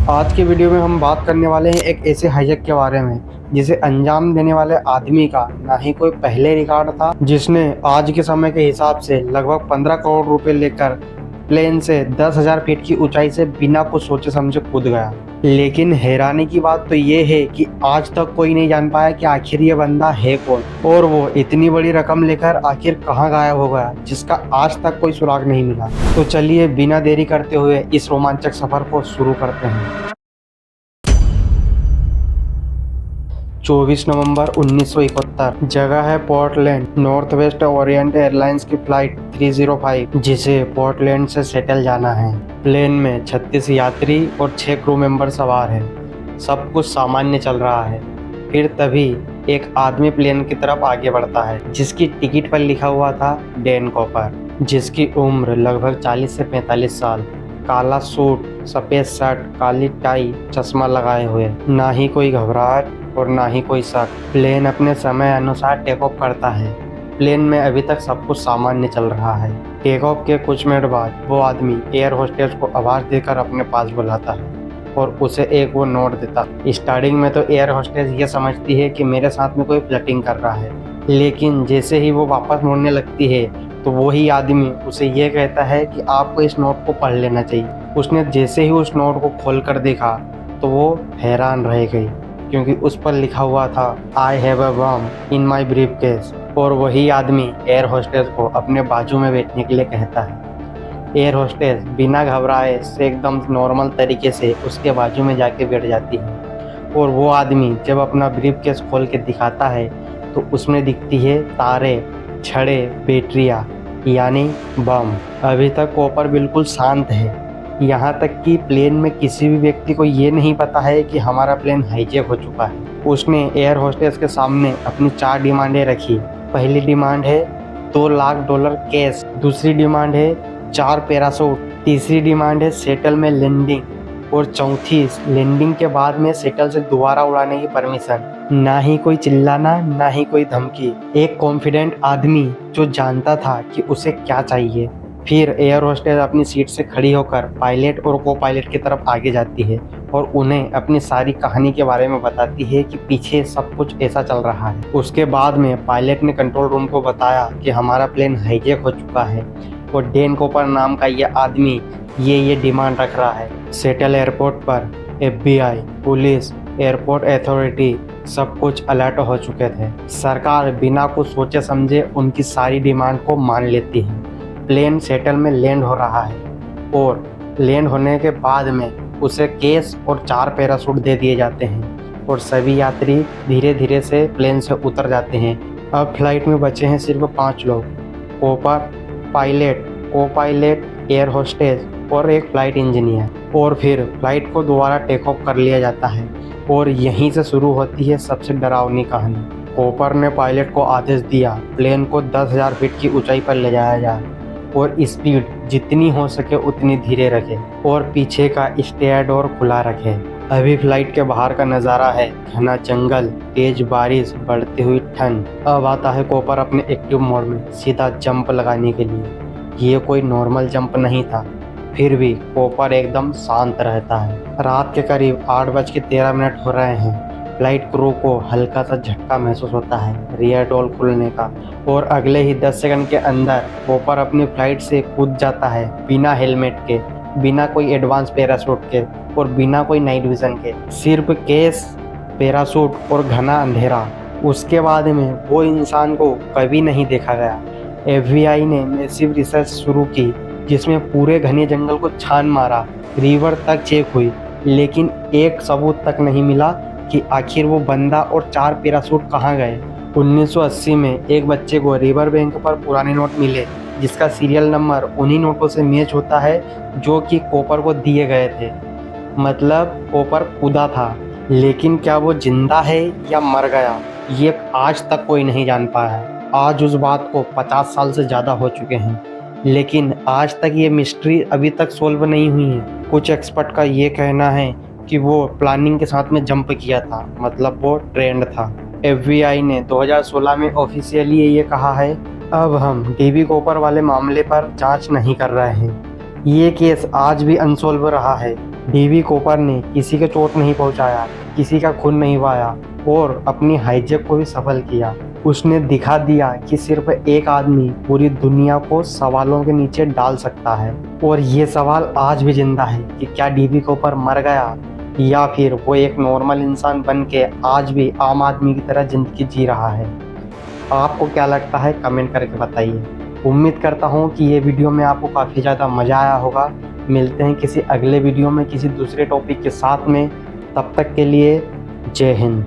आज के वीडियो में हम बात करने वाले हैं एक ऐसे हाईजैक के बारे में जिसे अंजाम देने वाले आदमी का ना ही कोई पहले रिकॉर्ड था, जिसने आज के समय के हिसाब से लगभग 15 करोड़ रुपए लेकर प्लेन से 10,000 फीट की ऊंचाई से बिना कुछ सोचे समझे कूद गया। लेकिन हैरानी की बात तो ये है कि आज तक कोई नहीं जान पाया कि आखिर ये बंदा है कौन और वो इतनी बड़ी रकम लेकर आखिर कहाँ गायब हो गया, जिसका आज तक कोई सुराग नहीं मिला। तो चलिए बिना देरी करते हुए इस रोमांचक सफर को शुरू करते हैं। 24 नवंबर 1971, जगह है Portland. North west Orient airlines की फ्लाइट 305 जिसे पोर्टलैंड से सेटल जाना है। प्लेन में 36 यात्री और 6 क्रू मेंबर सवार हैं। सब कुछ सामान्य चल रहा है। फिर तभी एक आदमी प्लेन की तरफ आगे बढ़ता है, जिसकी टिकट पर लिखा हुआ था डैन कॉपर, जिसकी उम्र लगभग 40 से 45 साल। काला सूट, सफेद शर्ट, काली टाई, चश्मा लगाए हुए। ना ही कोई घबराहट और ना ही कोई शक। प्लेन अपने समय अनुसार टेक ऑफ करता है। प्लेन में अभी तक सब कुछ सामान्य चल रहा है। टेक ऑफ के कुछ मिनट बाद वो आदमी एयर होस्टेस को आवाज देकर अपने पास बुलाता है और उसे एक वो नोट देता। स्टार्टिंग में तो एयर होस्टेस ये समझती है कि मेरे साथ में कोई फ्लर्टिंग कर रहा है, लेकिन जैसे ही वो वापस मुड़ने लगती है तो वही आदमी उसे ये कहता है कि आपको इस नोट को पढ़ लेना चाहिए। उसने जैसे ही उस नोट को खोलकर देखा तो वो हैरान रह गई, क्योंकि उस पर लिखा हुआ था I have a bomb in my brief case. और वही आदमी एयर होस्टेस को अपने बाजू में बैठने के लिए कहता है। एयर होस्टेस बिना घबराए से एकदम नॉर्मल तरीके से उसके बाजू में जाके बैठ जाती है। और वो आदमी जब अपना ब्रीफ केस खोल के दिखाता है तो उसमें दिखती है तारे, छड़े, बैटरियाँ, यानी बम। अभी तक कॉपर बिल्कुल शांत है। यहाँ तक कि प्लेन में किसी भी व्यक्ति को ये नहीं पता है कि हमारा प्लेन हाईजैक हो चुका है। उसने एयर होस्टेस के सामने अपनी 4 डिमांडें रखी। पहली डिमांड है $2 लाख कैश। दूसरी डिमांड है 4 पैराशूट। तीसरी डिमांड है सेटल में लैंडिंग। और चौथी, लैंडिंग के बाद में सेटल से दोबारा उड़ाने की परमिशन। ना ही कोई चिल्लाना, ना ही कोई धमकी। एक कॉन्फिडेंट आदमी जो जानता था कि उसे क्या चाहिए। फिर एयर होस्टेस अपनी सीट से खड़ी होकर पायलट और को पायलट की तरफ आगे जाती है और उन्हें अपनी सारी कहानी के बारे में बताती है कि पीछे सब कुछ ऐसा चल रहा है। उसके बाद में पायलट ने कंट्रोल रूम को बताया कि हमारा प्लेन हाईजैक हो चुका है और डैन कॉपर नाम का ये आदमी ये डिमांड रख रहा है। सेटल एयरपोर्ट पर FBI, पुलिस, एयरपोर्ट अथॉरिटी सब कुछ अलर्ट हो चुके थे। सरकार बिना कुछ सोचे समझे उनकी सारी डिमांड को मान लेती है। प्लेन सेटल में लैंड हो रहा है और लैंड होने के बाद में उसे केस और 4 पैराशूट दे दिए जाते हैं और सभी यात्री धीरे धीरे से प्लेन से उतर जाते हैं। अब फ्लाइट में बचे हैं सिर्फ 5 लोग, कॉपर, पायलट, को पायलट, एयर होस्टेस और एक फ्लाइट इंजीनियर। और फिर फ्लाइट को दोबारा टेक ऑफ कर लिया जाता है और यहीं से शुरू होती है सबसे डरावनी कहानी। कॉपर ने पायलट को आदेश दिया प्लेन को 10,000 फीट की ऊंचाई पर ले जाया जाए और स्पीड जितनी हो सके उतनी धीरे रखे और पीछे का स्टेयर डोर खुला रखे। अभी फ्लाइट के बाहर का नज़ारा है घना जंगल, तेज बारिश, बढ़ती हुई ठंड। अब आता है कॉपर अपने एक्टिव मोड में सीधा जंप लगाने के लिए। ये कोई नॉर्मल जंप नहीं था, फिर भी कॉपर एकदम शांत रहता है। रात के करीब 8:13 हो रहे हैं। फ्लाइट क्रू को हल्का सा झटका महसूस होता है रियर डोर खुलने का और अगले ही 10 सेकंड के अंदर कॉपर अपनी फ्लाइट से कूद जाता है, बिना हेलमेट के, बिना कोई एडवांस पैराशूट के और बिना कोई नाइट विजन के। सिर्फ केस, पैराशूट और घना अंधेरा। उसके बाद में वो इंसान को कभी नहीं देखा गया। FBI ने मैसिव रिसर्च शुरू की, जिसमें पूरे घने जंगल को छान मारा, रिवर तक चेक हुई, लेकिन एक सबूत तक नहीं मिला कि आखिर वो बंदा और 4 पैराशूट कहाँ गए। 1980 में एक बच्चे को रिवर बैंक पर पुराने नोट मिले, जिसका सीरियल नंबर उन्हीं नोटों से मैच होता है जो कि कॉपर को दिए गए थे। मतलब कॉपर कूदा था, लेकिन क्या वो जिंदा है या मर गया, ये आज तक कोई नहीं जान पाया। आज उस बात को 50 साल से ज़्यादा हो चुके हैं, लेकिन आज तक ये मिस्ट्री अभी तक सोल्व नहीं हुई है। कुछ एक्सपर्ट का ये कहना है कि वो प्लानिंग के साथ में जंप किया था, मतलब वो ट्रेंड था। FBI ने 2016 में ऑफिशियली ये कहा है, अब हम DB कॉपर वाले मामले पर जांच नहीं कर रहे हैं। ये केस आज भी अनसॉल्व रहा है डीवी कूपर ने किसी के चोट नहीं पहुंचाया, किसी का खून नहीं बहाया और अपनी हाईजैक को भी सफल किया। उसने दिखा दिया कि सिर्फ एक आदमी पूरी दुनिया को सवालों के नीचे डाल सकता है। और ये सवाल आज भी जिंदा है कि क्या डीवी कूपर मर गया या फिर वो एक नॉर्मल इंसान बन के आज भी आम आदमी की तरह जिंदगी जी रहा है। आपको क्या लगता है कमेंट करके बताइए। उम्मीद करता हूँ कि ये वीडियो में आपको काफ़ी ज़्यादा मज़ा आया होगा। मिलते हैं किसी अगले वीडियो में किसी दूसरे टॉपिक के साथ में। तब तक के लिए जय हिंद।